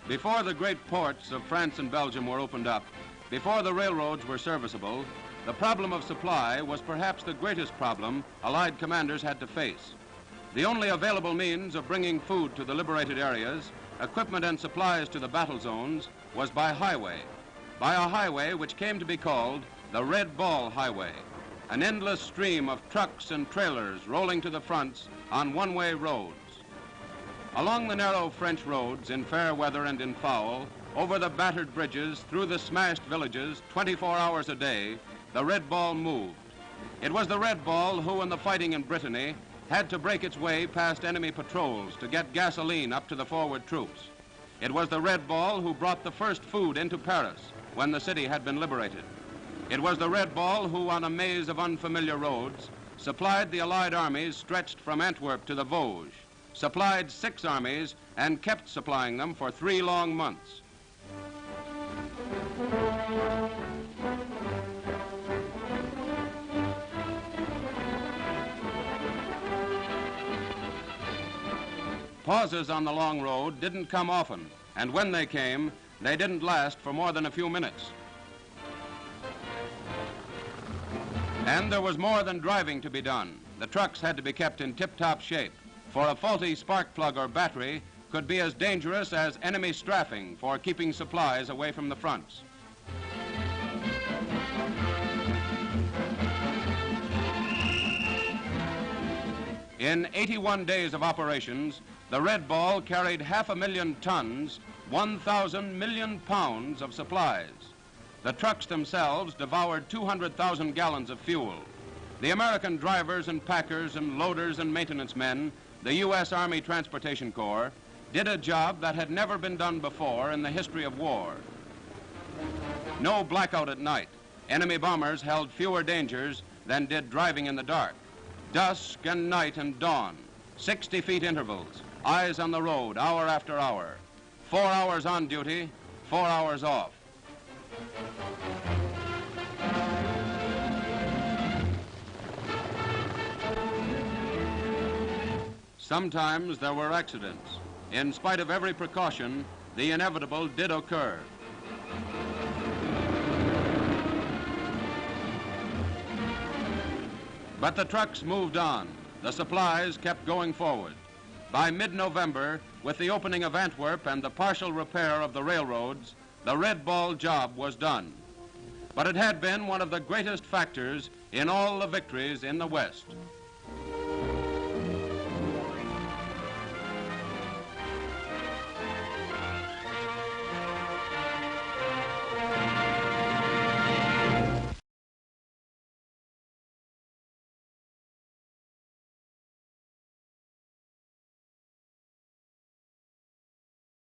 Before the great ports of France and Belgium were opened up, before the railroads were serviceable, the problem of supply was perhaps the greatest problem Allied commanders had to face. The only available means of bringing food to the liberated areas, equipment and supplies to the battle zones, was by a highway which came to be called the Red Ball Highway, an endless stream of trucks and trailers rolling to the fronts on one-way roads. Along the narrow French roads, in fair weather and in foul, over the battered bridges, through the smashed villages, 24 hours a day, the Red Ball moved. It was the Red Ball who, in the fighting in Brittany, had to break its way past enemy patrols to get gasoline up to the forward troops. It was the Red Ball who brought the first food into Paris when the city had been liberated. It was the Red Ball who, on a maze of unfamiliar roads, supplied the Allied armies stretched from Antwerp to the Vosges, supplied 6 armies, and kept supplying them for 3 long months. Pauses on the long road didn't come often, and when they came, they didn't last for more than a few minutes. And there was more than driving to be done. The trucks had to be kept in tip-top shape, for a faulty spark plug or battery could be as dangerous as enemy strafing for keeping supplies away from the fronts. In 81 days of operations, the Red Ball carried 500,000 tons, 1,000 million pounds of supplies. The trucks themselves devoured 200,000 gallons of fuel. The American drivers and packers and loaders and maintenance men, the U.S. Army Transportation Corps, did a job that had never been done before in the history of war. No blackout at night. Enemy bombers held fewer dangers than did driving in the dark. Dusk and night and dawn, 60 feet intervals, eyes on the road hour after hour, 4 hours on duty, 4 hours off. Sometimes there were accidents. In spite of every precaution, the inevitable did occur. But the trucks moved on. The supplies kept going forward. By mid-November, with the opening of Antwerp and the partial repair of the railroads, the Red Ball job was done. But it had been one of the greatest factors in all the victories in the West.